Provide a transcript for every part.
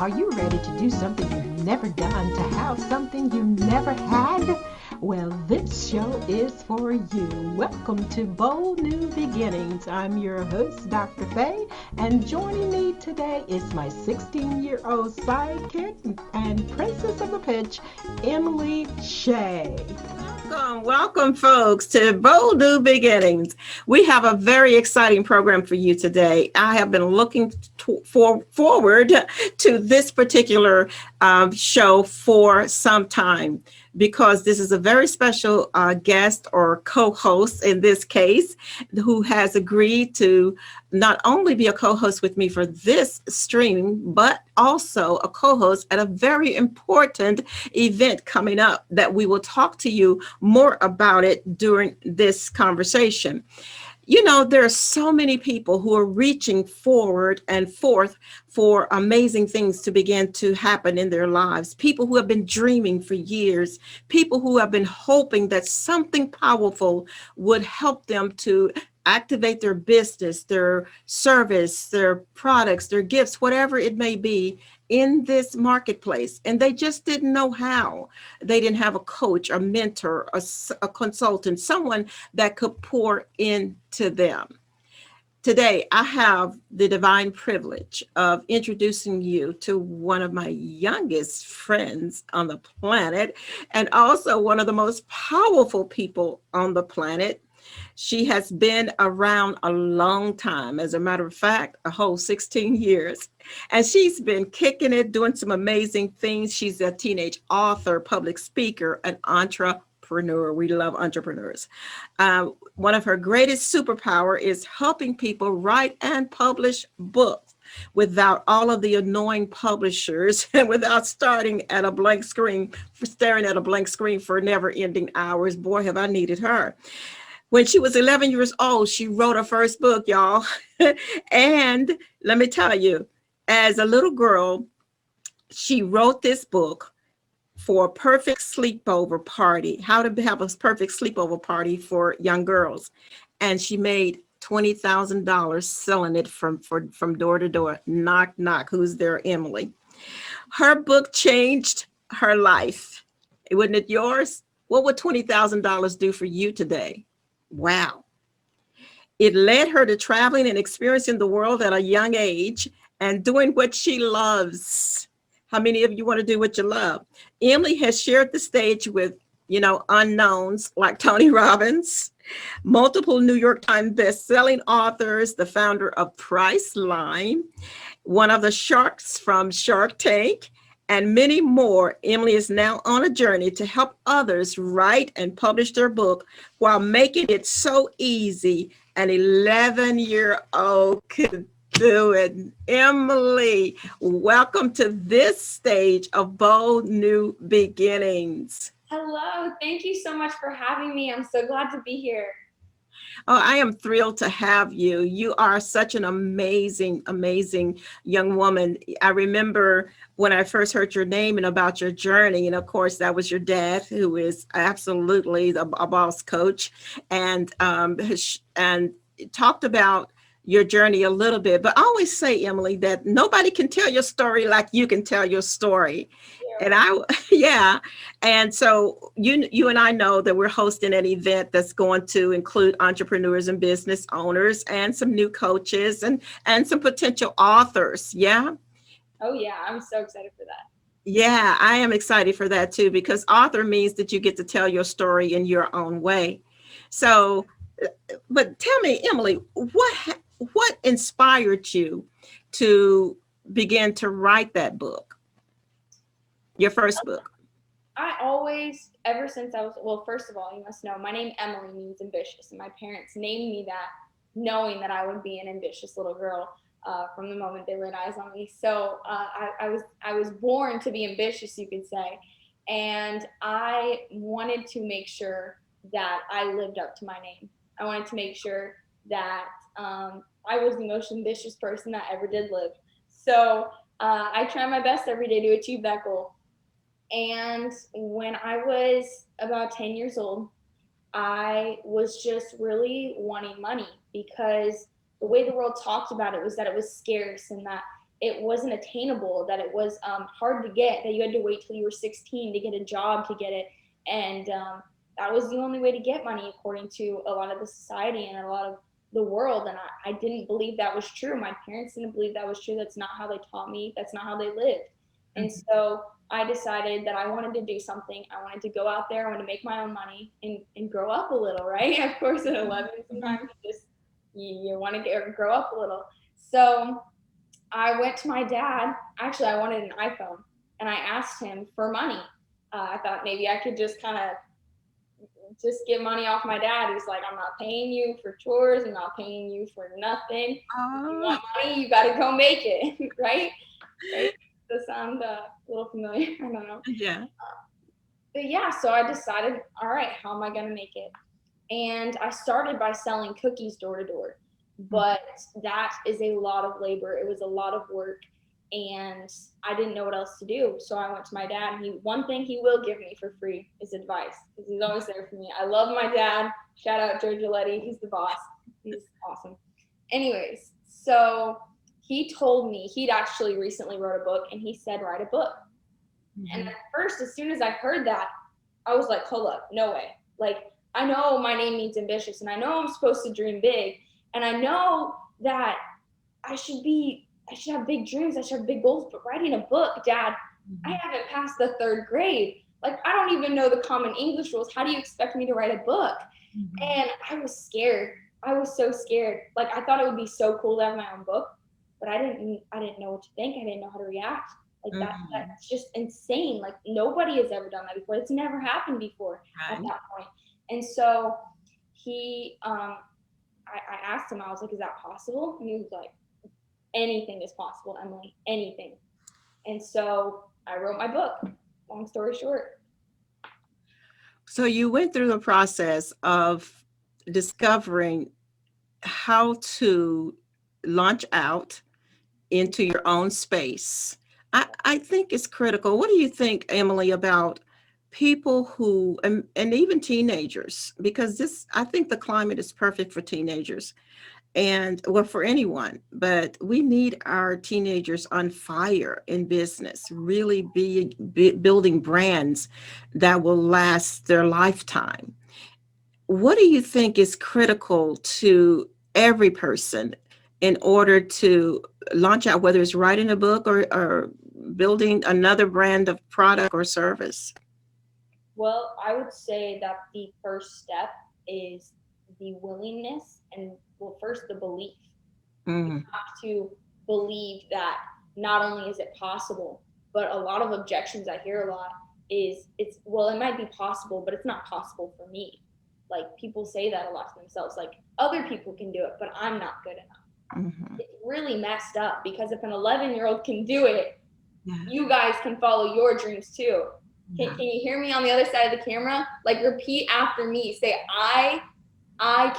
Are you ready to do something you've never done, to have something you never had? Well, this show is for you. Welcome to Bold New Beginnings. I'm your host, DrFaye, and joining me today is my 16-year-old sidekick and princess of the pitch, Emily Shea. Welcome, folks, to Bold New Beginnings. We have a very exciting program for you today. I have been looking forward to this particular show for some time because this is a very special guest or co-host in this case who has agreed to not only be a co-host with me for this stream, but also a co-host at a very important event coming up that we will talk to you more about it during this conversation. You know, there are so many people who are reaching forward and forth for amazing things to begin to happen in their lives. People who have been dreaming for years, people who have been hoping that something powerful would help them to activate their business, their service, their products, their gifts, whatever it may be in this marketplace. And they just didn't know how. They didn't have a coach, a mentor, a consultant, someone that could pour into them. Today, I have the divine privilege of introducing you to one of my youngest friends on the planet and also one of the most powerful people on the planet. She has been around a long time, as a matter of fact, a whole 16 years. And she's been kicking it, doing some amazing things. She's a teenage author, public speaker, an entrepreneur. We love entrepreneurs. One of her greatest superpower is helping people write and publish books without all of the annoying publishers and without staring at a blank screen for never ending hours. Boy, have I needed her. When she was 11 years old, she wrote her first book, y'all. And let me tell you, as a little girl, she wrote this book for a perfect sleepover party, how to have a perfect sleepover party for young girls. And she made $20,000 selling it from door to door. Knock, knock. Who's there, Emily? Her book changed her life. Wouldn't it yours? What would $20,000 do for you today? Wow. It led her to traveling and experiencing the world at a young age and doing what she loves. How many of you want to do what you love? Emily has shared the stage with, unknowns like Tony Robbins, multiple New York Times best-selling authors, the founder of Priceline, one of the sharks from Shark Tank, and many more. Emily is now on a journey to help others write and publish their book while making it so easy an 11-year-old could do it. Emily, welcome to this stage of Bold New Beginnings. Hello, thank you so much for having me. I'm so glad to be here. Oh, I am thrilled to have you. You are such an amazing, amazing young woman. I remember when I first heard your name and about your journey, and of course, that was your dad, who is absolutely a boss coach, and talked about your journey a little bit. But I always say, Emily, that nobody can tell your story like you can tell your story. And yeah. And so you and I know that we're hosting an event that's going to include entrepreneurs and business owners and some new coaches and some potential authors. Yeah. Oh yeah, I'm so excited for that. Yeah, I am excited for that too, because author means that you get to tell your story in your own way. So, but tell me, Emily, what inspired you to begin to write that book? Your first book. I always, ever since I was, well, first of all, you must know, my name Emily means ambitious, and my parents named me that knowing that I would be an ambitious little girl from the moment they laid eyes on me. So I was born to be ambitious, you could say, and I wanted to make sure that I lived up to my name. I wanted to make sure that I was the most ambitious person that ever did live. So I try my best every day to achieve that goal. And when I was about 10 years old, I was just really wanting money because the way the world talked about it was that it was scarce and that it wasn't attainable, that it was hard to get, that you had to wait till you were 16 to get a job to get it. And that was the only way to get money, according to a lot of the society and a lot of the world. And I didn't believe that was true. My parents didn't believe that was true. That's not how they taught me. That's not how they lived. And so I decided that I wanted to do something. I wanted to go out there. I wanted to make my own money and grow up a little, right? Of course, at 11, sometimes you want to grow up a little. So I went to my dad. Actually, I wanted an iPhone, and I asked him for money. I thought maybe I could just kind of just get money off my dad. He's like, I'm not paying you for chores. I'm not paying you for nothing. If you want money, you got to go make it, right? Does that sound a little familiar? I don't know. Yeah. But yeah, so I decided, all right, how am I going to make it? And I started by selling cookies door to door. But that is a lot of labor. It was a lot of work. And I didn't know what else to do. So I went to my dad, and one thing he will give me for free is advice, because he's always there for me. I love my dad. Shout out Joe Giletti. He's the boss. He's awesome. Anyways, so he told me he'd actually recently wrote a book, and he said, write a book. And at first, as soon as I heard that, I was like, hold up, no way. Like, I know my name means ambitious, and I know I'm supposed to dream big, and I know that I should have big dreams, I should have big goals, but writing a book, Dad, I haven't passed the 3rd grade. Like, I don't even know the common English rules. How do you expect me to write a book? And I was scared. I was so scared. Like, I thought it would be so cool to have my own book, but I didn't know what to think. I didn't know how to react. Like, that's just insane. Like, nobody has ever done that before. It's never happened before at that point. And so I asked him, I was like, is that possible? And he was like, anything is possible, Emily, anything. And so I wrote my book, long story short. So you went through the process of discovering how to launch out into your own space. I think it's critical. What do you think, Emily, about people who, and even teenagers, because I think the climate is perfect for teenagers and well, for anyone, but we need our teenagers on fire in business, really be building brands that will last their lifetime. What do you think is critical to every person in order to launch out, whether it's writing a book or building another brand of product or service? Well, I would say that the first step is the willingness and, well, first the belief. You have to believe that not only is it possible, but a lot of objections I hear a lot is it might be possible, but it's not possible for me. Like, people say that a lot to themselves, like, other people can do it, but I'm not good enough. It's really messed up, because if an 11-year-old can do it, you guys can follow your dreams too. Can you hear me on the other side of the camera? Like, repeat after me. Say, I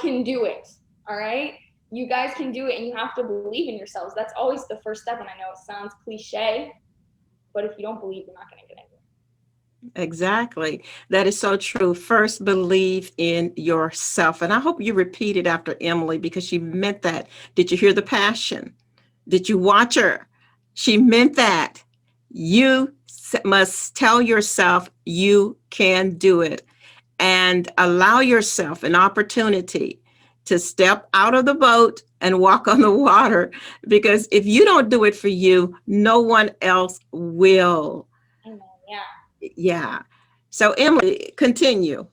can do it. All right? You guys can do it, and you have to believe in yourselves. That's always the first step. And I know it sounds cliche, but if you don't believe, you're not going to get anywhere. Exactly. That is so true. First, believe in yourself. And I hope you repeat it after Emily, because she meant that. Did you hear the passion? Did you watch her? She meant that. You must tell yourself you can do it, and allow yourself an opportunity to step out of the boat and walk on the water, because if you don't do it for you, no one else will. Amen. Yeah. Yeah. So Emily, continue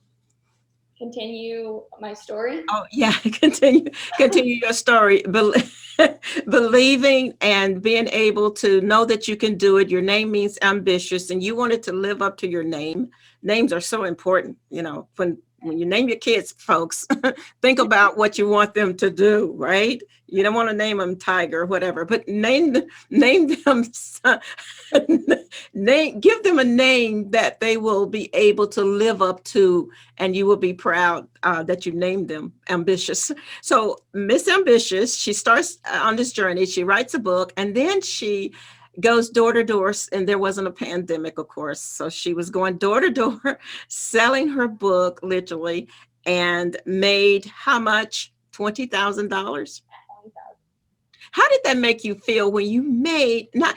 my story. Oh yeah, continue your story. Believing and being able to know that you can do it. Your name means ambitious, and you wanted to live up to your name. Names are so important. When you name your kids, folks, think about what you want them to do, right? You don't want to name them Tiger or whatever, but name them, give them a name that they will be able to live up to, and you will be proud that you named them Ambitious. So Miss Ambitious, she starts on this journey. She writes a book, and then she goes door to door, and there wasn't a pandemic, of course. So she was going door to door, selling her book literally, and made how much? $20,000. How did that make you feel when you made, not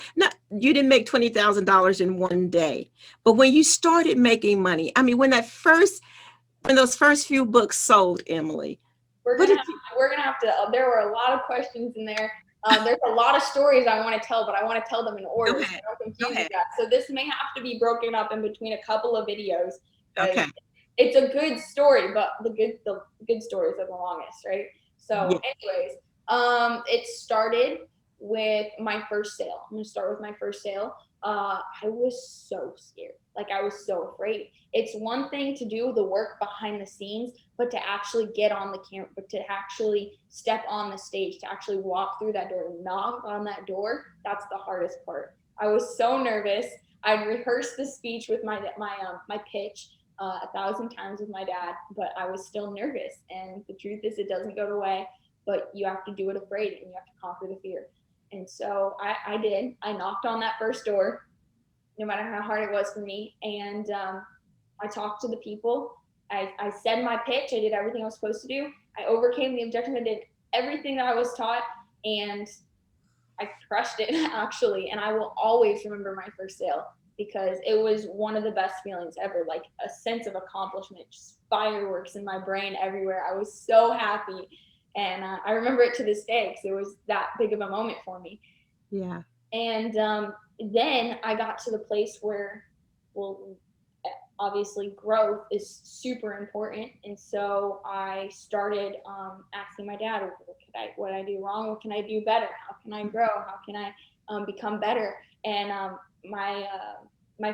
you didn't make $20,000 in one day, but when you started making money? I mean, when those first few books sold, Emily, We're what gonna did have, you? we're gonna have to. There were a lot of questions in there. There's a lot of stories I want to tell, but I want to tell them in Go order so ahead. I don't Go confuse you ahead. guys. So this may have to be broken up in between a couple of videos because Okay. it's a good story, but the good stories are the longest, right? Yeah. So, anyways, it started with my first sale. I'm gonna start with my first sale. I was so scared, like I was so afraid. It's one thing to do the work behind the scenes, but to actually get on the camera, but to actually step on the stage, to actually walk through that door, knock on that door, that's the hardest part. I was so nervous. I'd rehearsed the speech with my pitch 1,000 times with my dad, but I was still nervous. And the truth is, it doesn't go away, but you have to do it afraid and you have to conquer the fear. And so I did. I knocked on that first door, no matter how hard it was for me. And I talked to the people. I said my pitch. I did everything I was supposed to do. I overcame the objection. I did everything that I was taught, and I crushed it actually. And I will always remember my first sale because it was one of the best feelings ever, like a sense of accomplishment, just fireworks in my brain everywhere. I was so happy. And I remember it to this day because it was that big of a moment for me. Yeah. And then I got to the place where, well, obviously growth is super important. And so I started asking my dad, what did I do wrong? What can I do better? How can I grow? How can I become better? And my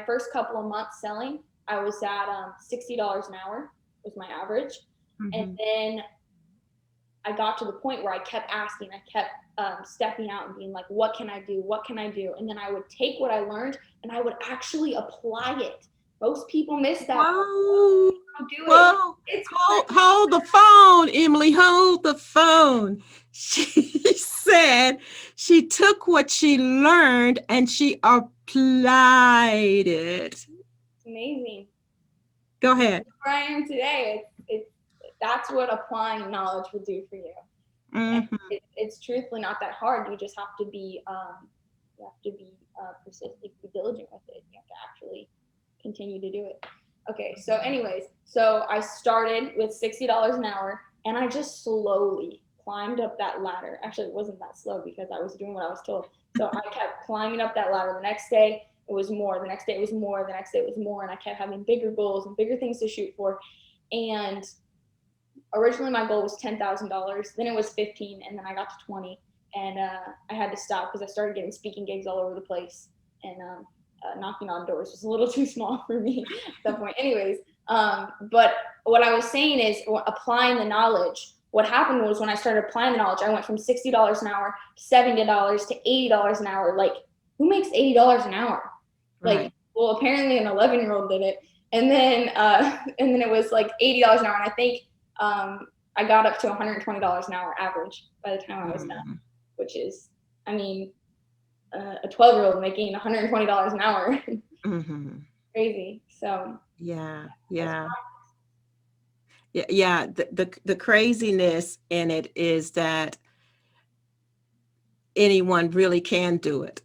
first couple of months selling, I was at $60 an hour was my average. Mm-hmm. And then I got to the point where I kept asking, I kept stepping out and being like, what can I do? What can I do? And then I would take what I learned and I would actually apply it. Most people miss that. Whoa. Do Whoa. it. Hold the phone, Emily. Hold the phone. She said she took what she learned and she applied it. It's amazing. Go ahead. Where I am today, that's what applying knowledge will do for you. Mm-hmm. It's truthfully not that hard. You just have to be persistent, be diligent with it. You have to actually continue to do it. Okay, so anyways, so I started with $60 an hour and I just slowly climbed up that ladder. Actually, it wasn't that slow because I was doing what I was told. So I kept climbing up that ladder. The next day it was more, the next day it was more, the next day it was more, and I kept having bigger goals and bigger things to shoot for. And originally my goal was $10,000, then it was 15, and then I got to 20, and I had to stop because I started getting speaking gigs all over the place, and knocking on doors was a little too small for me at that point. Anyways, but what I was saying is applying the knowledge. What happened was when I started applying the knowledge, I went from $60 an hour, $70 to $80 an hour. Like, who makes $80 an hour? Right. Like, well, apparently an 11-year-old did it, and then it was like $80 an hour, and I think I got up to $120 an hour average by the time I was done, which is, I mean, a 12-year-old making $120 an hour. Mm-hmm. Crazy. So Yeah. The craziness in it is that anyone really can do it.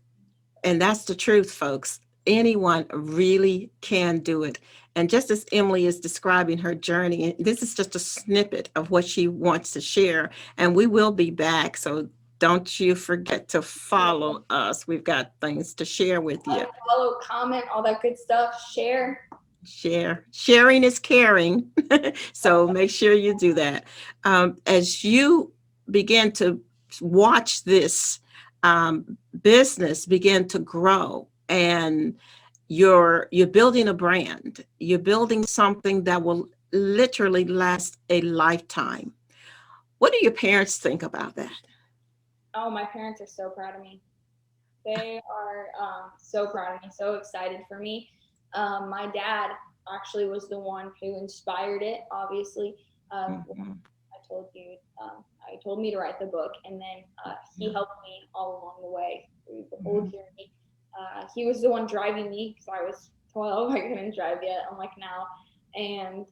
And that's the truth, folks. Anyone really can do it. And just as Emily is describing her journey, this is just a snippet of what she wants to share. And we will be back. So don't you forget to follow us. We've got things to share with you. Follow, comment, all that good stuff. Share. Sharing is caring. So make sure you do that. As you begin to watch this business begin to grow, and you're building a brand, you're building something that will literally last a lifetime. What do your parents think about that? Oh, my parents are so proud of me. They are so proud of me, so excited for me. My dad actually was the one who inspired it, obviously. I told me to write the book, and then he helped me all along the way through the whole journey. He was the one driving me because I was 12. I couldn't drive yet, unlike now. And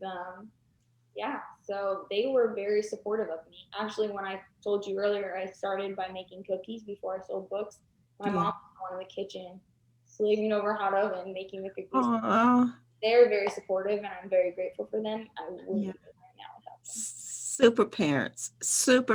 Yeah, so they were very supportive of me. Actually, when I told you earlier, I started by making cookies before I sold books. My mom Yeah. was going in the kitchen, slaving over hot oven, making the cookies. Oh, They're very supportive, and I'm very grateful for them. I wouldn't yeah. be here right now without them. Super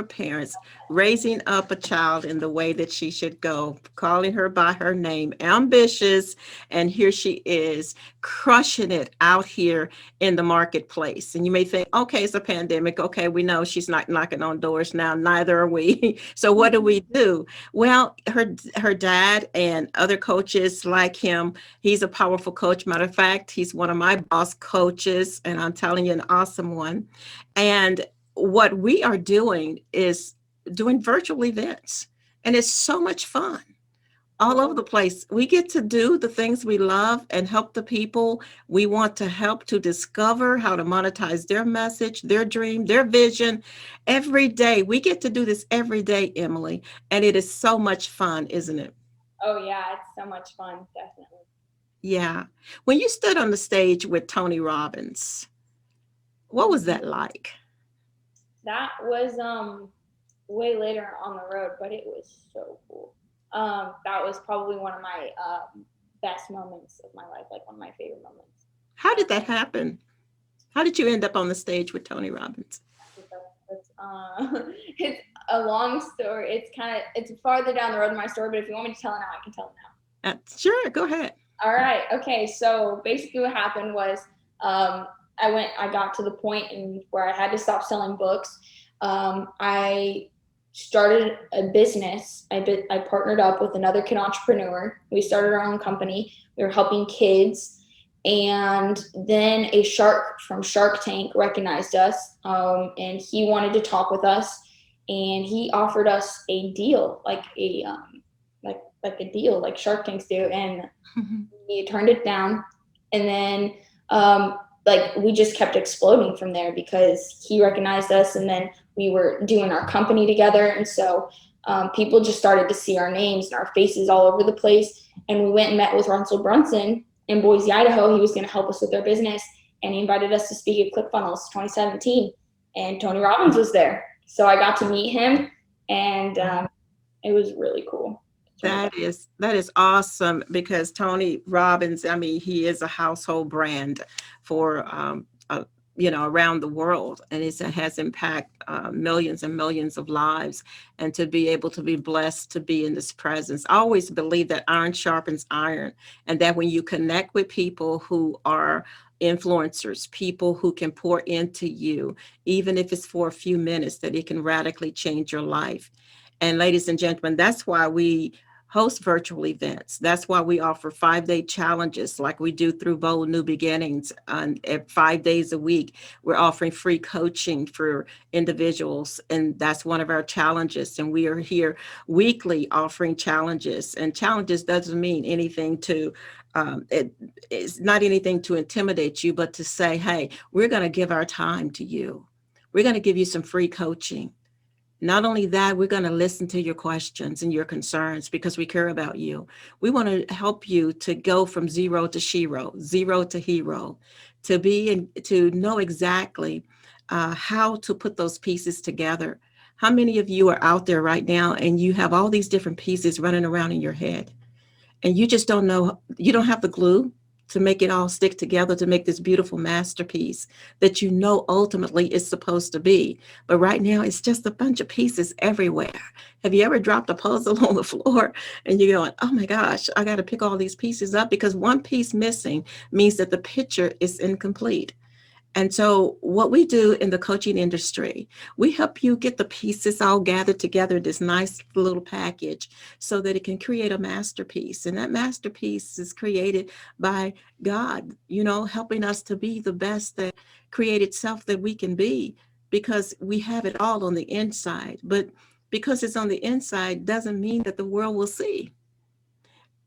parents, raising up a child in the way that she should go, calling her by her name, ambitious, and here she is, crushing it out here in the marketplace. And you may think, okay, it's a pandemic. Okay, we know she's not knocking on doors now. Neither are we. So what do we do? Well, her dad and other coaches like him. He's a powerful coach. Matter of fact, he's one of my boss coaches, and I'm telling you, an awesome one. And what we are doing is doing virtual events, and it's so much fun all over the place. We get to do the things we love and help the people we want to help to discover how to monetize their message, their dream, their vision every day. We get to do this every day, Emily, and it is so much fun, isn't it? Oh yeah, it's so much fun, definitely. Yeah. When you stood on the stage with Tony Robbins, what was that like? That was way later on the road, but it was so cool. That was probably one of my best moments of my life, like one of my favorite moments. How did that happen? How did you end up on the stage with Tony Robbins? It's a long story. It's farther down the road in my story, but if you want me to tell it now, I can tell it now. Sure, go ahead. All right. Okay. So basically, what happened was I got to the point in where I had to stop selling books. I started a business. I partnered up with another kid entrepreneur. We started our own company. We were helping kids. And then a shark from Shark Tank recognized us, and he wanted to talk with us. And he offered us a deal, like a deal, like Shark Tanks do. And we turned it down, and then like we just kept exploding from there because he recognized us, and then we were doing our company together, and so people just started to see our names and our faces all over the place. And we went and met with Russell Brunson in Boise, Idaho. He was going to help us with our business, and he invited us to speak at ClickFunnels 2017, and Tony Robbins was there, so I got to meet him, and it was really cool. That is awesome because Tony Robbins, I mean, he is a household brand for around the world, and it has impact millions and millions of lives. And to be able to be blessed to be in this presence, I always believe that iron sharpens iron, and that when you connect with people who are influencers, people who can pour into you, even if it's for a few minutes, that it can radically change your life. And ladies and gentlemen, that's why we host virtual events. That's why we offer 5-day challenges like we do through Bold New Beginnings. And 5 days a week, we're offering free coaching for individuals. And that's one of our challenges. And we are here weekly offering challenges. And challenges doesn't mean anything to, it's not anything to intimidate you, but to say, hey, we're going to give our time to you. We're going to give you some free coaching. Not only that, we're going to listen to your questions and your concerns because we care about you. We want to help you to go from zero to shero, zero to hero, to be and to know exactly how to put those pieces together. How many of you are out there right now and you have all these different pieces running around in your head, and you just don't know, you don't have the glue to make it all stick together to make this beautiful masterpiece that you know ultimately is supposed to be. But right now, it's just a bunch of pieces everywhere. Have you ever dropped a puzzle on the floor and you're going, oh my gosh, I got to pick all these pieces up because one piece missing means that the picture is incomplete. And so what we do in the coaching industry, we help you get the pieces all gathered together, this nice little package, so that it can create a masterpiece. And that masterpiece is created by God, helping us to be the best that created self that we can be, because we have it all on the inside. But because it's on the inside doesn't mean that the world will see.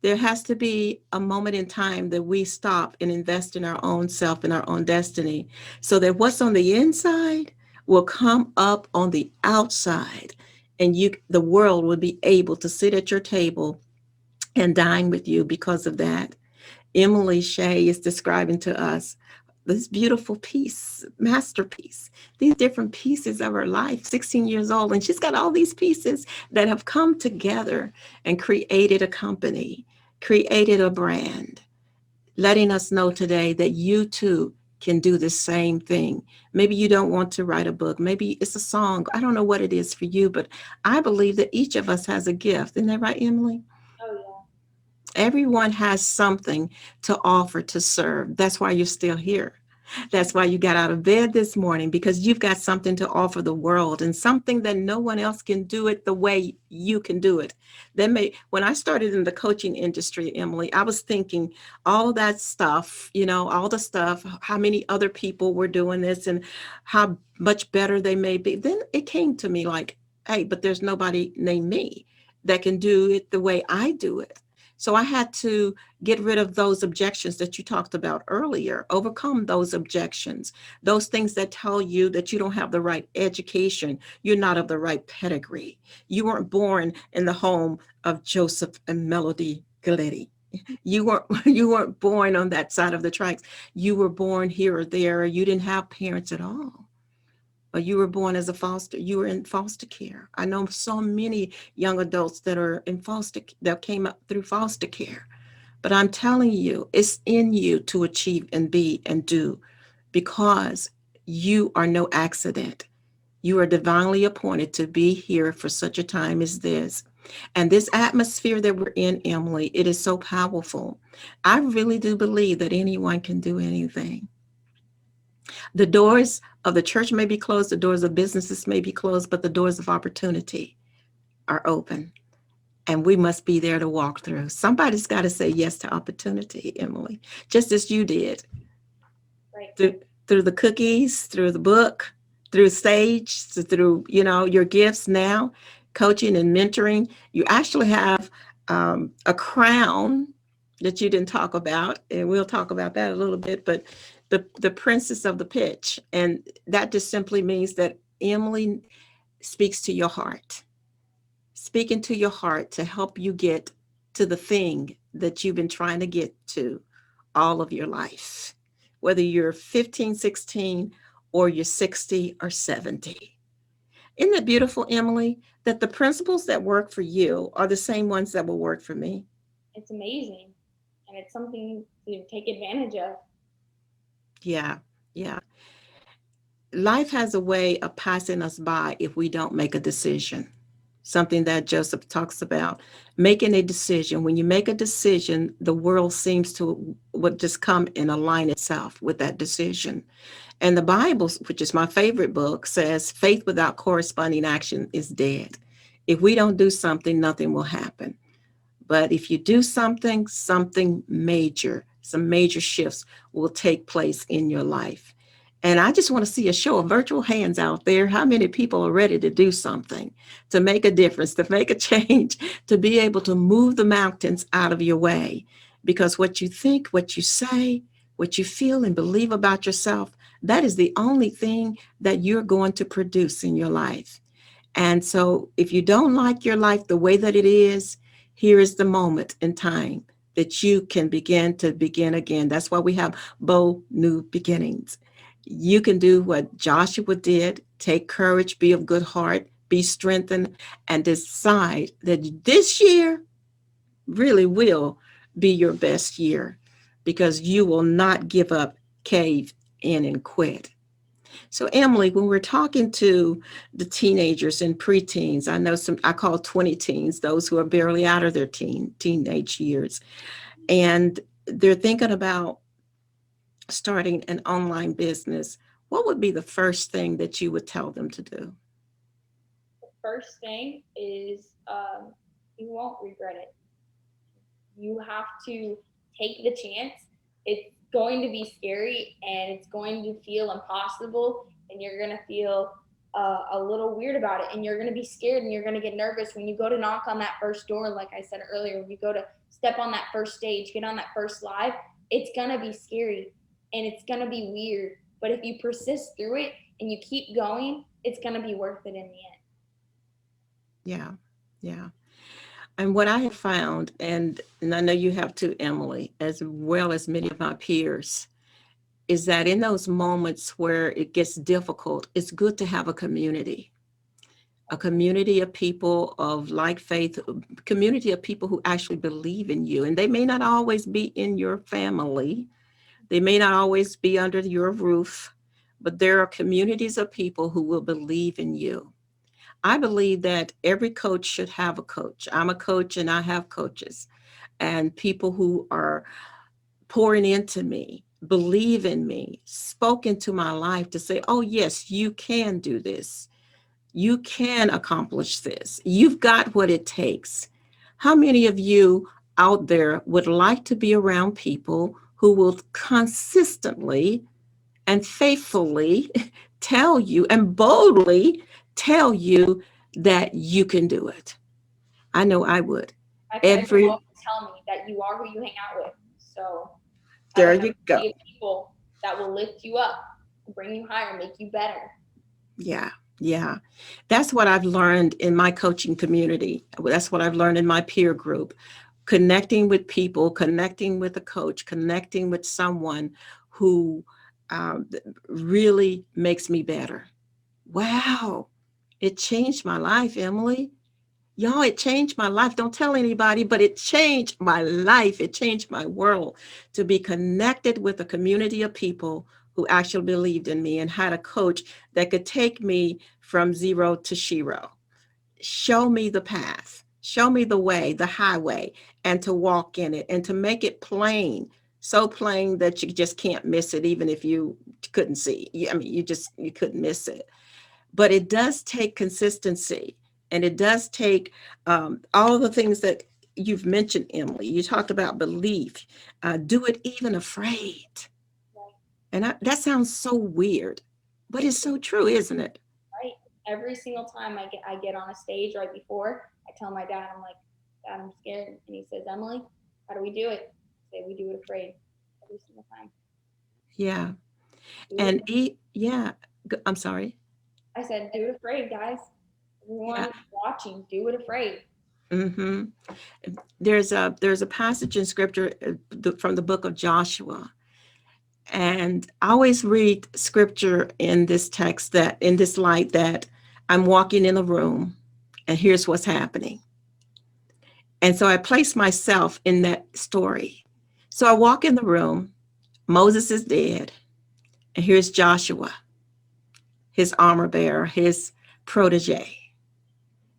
There has to be a moment in time that we stop and invest in our own self and our own destiny, so that what's on the inside will come up on the outside, and the world will be able to sit at your table and dine with you because of that. Emily Shea is describing to us this beautiful piece, masterpiece, these different pieces of her life, 16 years old. And she's got all these pieces that have come together and created a company, created a brand, letting us know today that you too can do the same thing. Maybe you don't want to write a book. Maybe it's a song. I don't know what it is for you, but I believe that each of us has a gift. Isn't that right, Emily? Oh yeah. Everyone has something to offer to serve. That's why you're still here. That's why you got out of bed this morning, because you've got something to offer the world, and something that no one else can do it the way you can do it. When I started in the coaching industry, Emily, I was thinking all that stuff, all the stuff, how many other people were doing this and how much better they may be. Then it came to me like, hey, but there's nobody named me that can do it the way I do it. So I had to get rid of those objections that you talked about earlier, overcome those objections, those things that tell you that you don't have the right education, you're not of the right pedigree. You weren't born in the home of Joseph and Melody Galletti. You weren't born on that side of the tracks. You were born here or there. You didn't have parents at all. Or you were born as you were in foster care. I know so many young adults that are that came up through foster care. But I'm telling you, it's in you to achieve and be and do, because you are no accident. You are divinely appointed to be here for such a time as this. And this atmosphere that we're in, Emily, it is so powerful. I really do believe that anyone can do anything. The doors of the church may be closed, the doors of businesses may be closed, but the doors of opportunity are open. And we must be there to walk through. Somebody's got to say yes to opportunity, Emily, just as you did. Right. Through the cookies, through the book, through stage, through your gifts now, coaching and mentoring. You actually have a crown that you didn't talk about, and we'll talk about that a little bit. But the princess of the pitch, and that just simply means that Emily speaks to your heart, speaking to your heart to help you get to the thing that you've been trying to get to all of your life, whether you're 15, 16, or you're 60 or 70. Isn't it beautiful, Emily, that the principles that work for you are the same ones that will work for me? It's amazing, and it's something to take advantage of. Yeah, yeah. Life has a way of passing us by if we don't make a decision. Something that Joseph talks about, making a decision. When you make a decision, the world seems to would just come and align itself with that decision. And the Bible, which is my favorite book, says faith without corresponding action is dead. If we don't do something, nothing will happen. But if you do something, some major shifts will take place in your life. And I just want to see a show of virtual hands out there. How many people are ready to do something, to make a difference, to make a change, to be able to move the mountains out of your way? Because what you think, what you say, what you feel and believe about yourself, that is the only thing that you're going to produce in your life. And so if you don't like your life the way that it is, here is the moment in time that you can begin again. That's why we have bold new beginnings. You can do what Joshua did, take courage, be of good heart, be strengthened, and decide that this year really will be your best year, because you will not give up, cave in, and quit. So, Emily, when we're talking to the teenagers and preteens, I know I call 20 teens, those who are barely out of their teenage years, and they're thinking about starting an online business. What would be the first thing that you would tell them to do? The first thing is you won't regret it. You have to take the chance. It's going to be scary and it's going to feel impossible, and you're going to feel a little weird about it, and you're going to be scared and you're going to get nervous when you go to knock on that first door. Like I said earlier, when you go to step on that first stage, get on that first live, it's going to be scary and it's going to be weird. But if you persist through it and you keep going, it's going to be worth it in the end. Yeah, yeah. And what I have found, and I know you have too, Emily, as well as many of my peers, is that in those moments where it gets difficult, it's good to have a community of people of like faith, community of people who actually believe in you. And they may not always be in your family, they may not always be under your roof, but there are communities of people who will believe in you. I believe that every coach should have a coach. I'm a coach and I have coaches and people who are pouring into me, believe in me, spoke into my life to say, oh, yes, you can do this. You can accomplish this. You've got what it takes. How many of you out there would like to be around people who will consistently and faithfully tell you and boldly tell you that you can do it? I know I would. My parents Every, always tell me that you are who you hang out with. So I there have you go. people that will lift you up, bring you higher, make you better. Yeah, yeah. That's what I've learned in my coaching community. That's what I've learned in my peer group. Connecting with people, connecting with a coach, connecting with someone who really makes me better. Wow, it changed my life, Emily. Y'all, it changed my life. Don't tell anybody, but it changed my life. It changed my world to be connected with a community of people who actually believed in me and had a coach that could take me from zero to shiro, show me the path, show me the way, the highway, and to walk in it and to make it plain, so plain that you just can't miss it, even if you couldn't see. I mean, you couldn't miss it. But it does take consistency, and it does take all of the things that you've mentioned, Emily. You talked about belief. Do it even afraid. Right. And that sounds so weird, but it's so true, isn't it? Right. Every single time I get on a stage right before, I tell my dad, I'm like, Dad, I'm scared. And he says, Emily, how do we do it? I say, we do it afraid every single time. Yeah. Do And it. yeah, I'm sorry. I said, do it afraid, guys. Yeah. Everyone watching, do it afraid. hmm there's a passage in scripture from the book of Joshua, and I always read scripture in this text, that in this light, that I'm walking in a room and here's what's happening. And so I place myself in that story. So I walk in the room, Moses is dead, and here's Joshua, his armor bearer, his protege.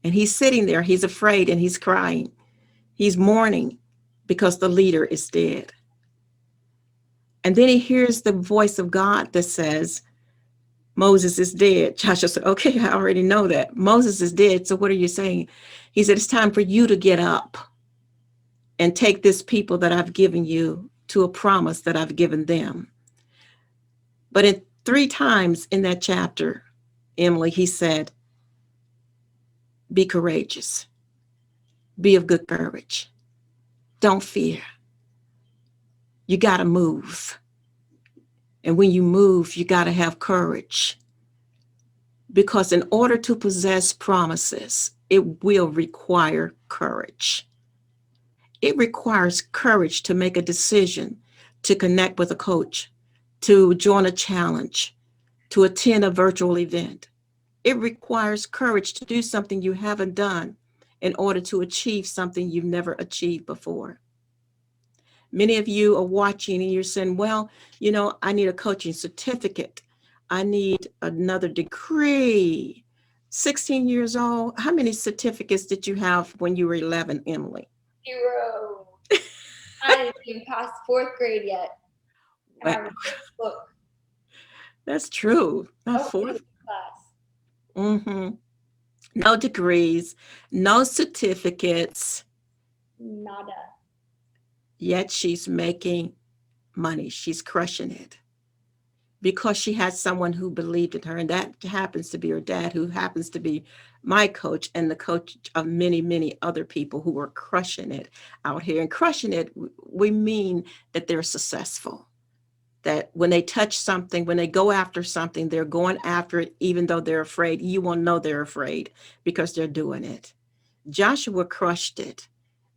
And he's sitting there, he's afraid and he's crying. He's mourning because the leader is dead. And then he hears the voice of God that says, Moses is dead. Joshua said, okay, I already know that. Moses is dead. So what are you saying? He said, it's time for you to get up and take this people that I've given you to a promise that I've given them. But in 3 times in that chapter, Emily, he said, be courageous, be of good courage. Don't fear. You got to move. And when you move, you got to have courage. Because in order to possess promises, it will require courage. It requires courage to make a decision, to connect with a coach, to join a challenge, to attend a virtual event. It requires courage to do something you haven't done in order to achieve something you've never achieved before. Many of you are watching and you're saying, well, I need a coaching certificate. I need another degree. 16 years old. How many certificates did you have when you were 11, Emily? 0. I didn't even pass 4th grade yet. And I Wow. read this book. That's true. Not Oh, fourth. class. Mm-hmm. No degrees, no certificates, Nada. yet she's making money. She's crushing it because she had someone who believed in her. And that happens to be her dad, who happens to be my coach and the coach of many, many other people who are crushing it out here. And crushing it, we mean that they're successful. That when they touch something, when they go after something, they're going after it, even though they're afraid. You won't know they're afraid because they're doing it. Joshua crushed it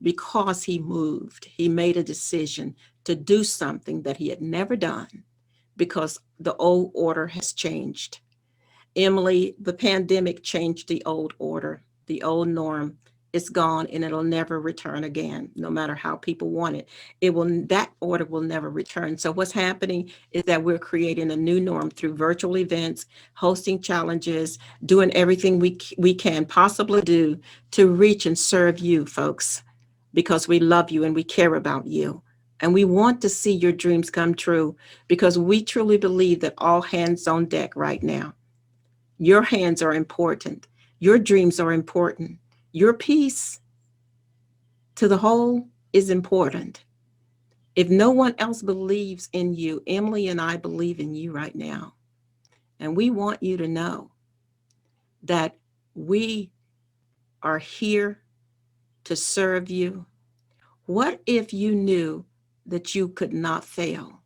because he moved. He made a decision to do something that he had never done because the old order has changed. Emily, the pandemic changed the old order, the old norm. It's gone and it'll never return again, no matter how people want it. That order will never return. So what's happening is that we're creating a new norm through virtual events, hosting challenges, doing everything we can possibly do to reach and serve you folks, because we love you and we care about you. And we want to see your dreams come true, because we truly believe that all hands on deck right now. Your hands are important. Your dreams are important. Your piece to the whole is important. If no one else believes in you, Emily and I believe in you right now. And we want you to know that we are here to serve you. What if you knew that you could not fail?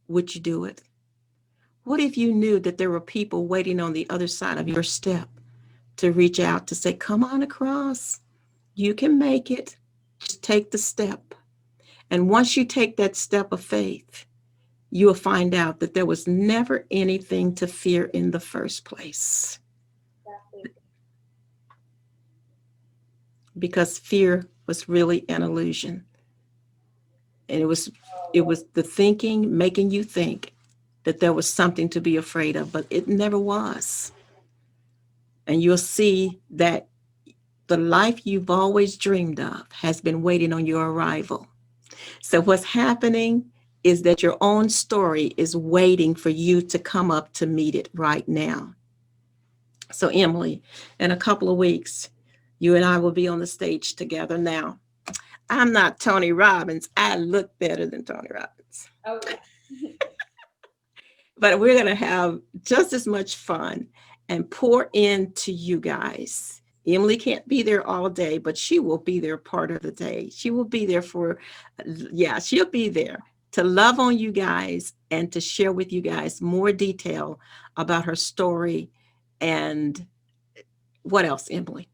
Would you do it? What if you knew that there were people waiting on the other side of your step to reach out to say, come on across? You can make it. Just take the step. And once you take that step of faith, you will find out that there was never anything to fear in the first place. Exactly. Because fear was really an illusion. And it was the thinking making you think that there was something to be afraid of, but it never was. And you'll see that the life you've always dreamed of has been waiting on your arrival. So what's happening is that your own story is waiting for you to come up to meet it right now. So Emily, in a couple of weeks, you and I will be on the stage together. Now, I'm not Tony Robbins. I look better than Tony Robbins. Okay. But we're going to have just as much fun and pour into you guys. Emily can't be there all day, but she will be there part of the day. She will be there she'll be there to love on you guys and to share with you guys more detail about her story. And what else, Emily?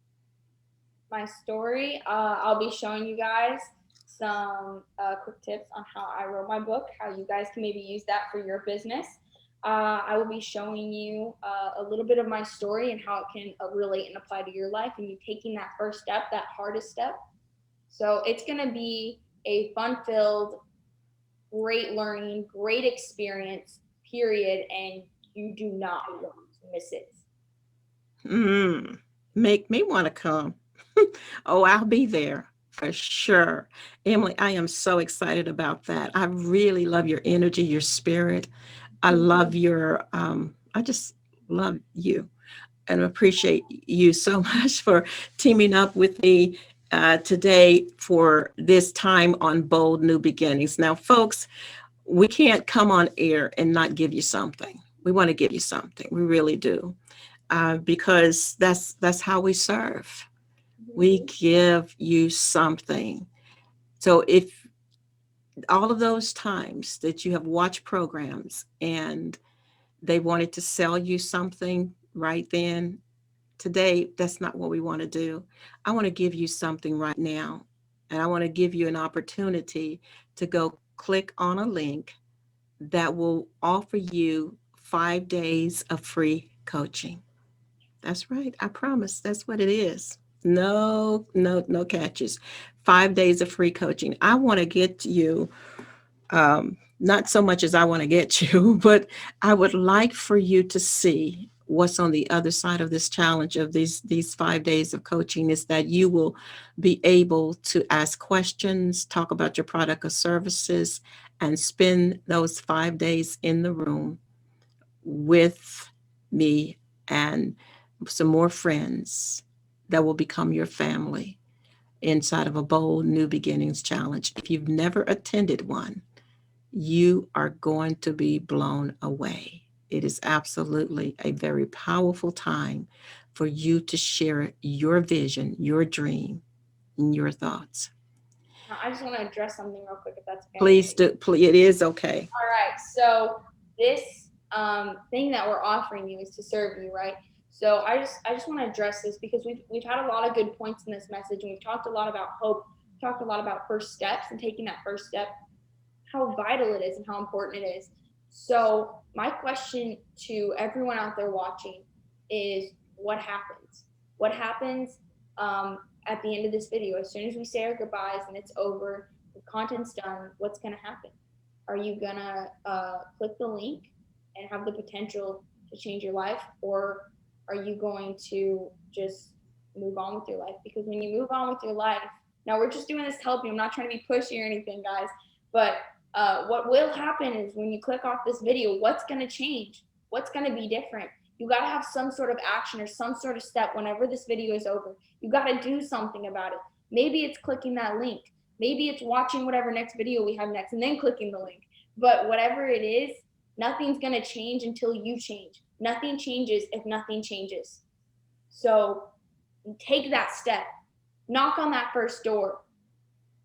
My story, I'll be showing you guys some quick tips on how I wrote my book, how you guys can maybe use that for your business. I will be showing you a little bit of my story and how it can relate and apply to your life and you taking that first step, that hardest step. So it's going to be a fun-filled, great learning, great experience, period, and you do not want to miss it. Make me want to come. Oh, I'll be there for sure. Emily, I am so excited about that. I really love your energy, your spirit. I love I just love you and appreciate you so much for teaming up with me today for this time on Bold New Beginnings. Now, folks, we can't come on air and not give you something. We want to give you something. We really do. Because that's how we serve. We give you something. So if all of those times that you have watched programs and they wanted to sell you something right then, today, that's not what we want to do. I want to give you something right now. And I want to give you an opportunity to go click on a link that will offer you 5 days of free coaching. That's right. I promise. That's what it is. No catches. 5 days of free coaching. I want to get you, not so much as I want to get you, but I would like for you to see what's on the other side of this challenge of these 5 days of coaching is that you will be able to ask questions, talk about your product or services, and spend those 5 days in the room with me and some more friends that will become your family inside of a Bold New Beginnings Challenge. If you've never attended one, you are going to be blown away. It is absolutely a very powerful time for you to share your vision, your dream, and your thoughts. Now, I just want to address something real quick, if that's okay. Please do. Please, it is okay. All right. So this thing that we're offering you is to serve you, right? So I just want to address this because we've had a lot of good points in this message, and we've talked a lot about hope, talked a lot about first steps and taking that first step, how vital it is and how important it is. So my question to everyone out there watching is, what happens? What happens at the end of this video? As soon as we say our goodbyes and it's over, the content's done, what's going to happen? Are you going to click the link and have the potential to change your life? Or are you going to just move on with your life? Because when you move on with your life, now we're just doing this to help you. I'm not trying to be pushy or anything, guys, but what will happen is when you click off this video, what's going to change? What's going to be different? You got to have some sort of action or some sort of step whenever this video is over. You got to do something about it. Maybe it's clicking that link. Maybe it's watching whatever next video we have next and then clicking the link. But whatever it is, nothing's going to change until you change. Nothing changes if nothing changes. So take that step. Knock on that first door.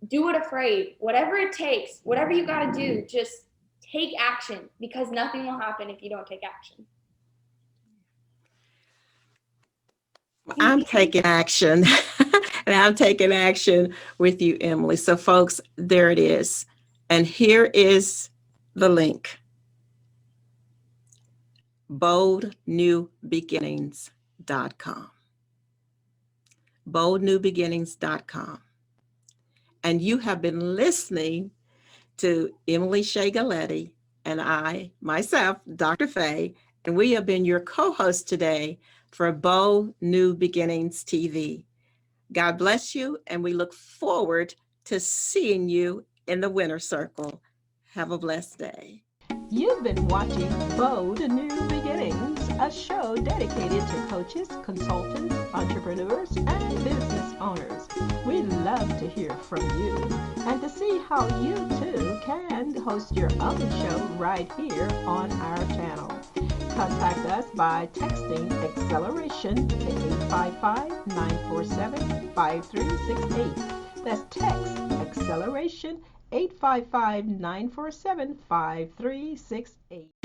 Do it afraid. Whatever it takes, whatever you got to do, just take action, because nothing will happen if you don't take action. I'm taking action. And I'm taking action with you, Emily. So folks, there it is. And here is the link. boldnewbeginnings.com. boldnewbeginnings.com. And you have been listening to Emily Shea Galetti and I, myself, DrFaye, and we have been your co-hosts today for Bold New Beginnings TV. God bless you, and we look forward to seeing you in the winner's circle. Have a blessed day. You've been watching Bold New Beginnings, a show dedicated to coaches, consultants, entrepreneurs, and business owners. We love to hear from you and to see how you too can host your own show right here on our channel. Contact us by texting Acceleration to 855-947-5368. That's text Acceleration 855-947-5368.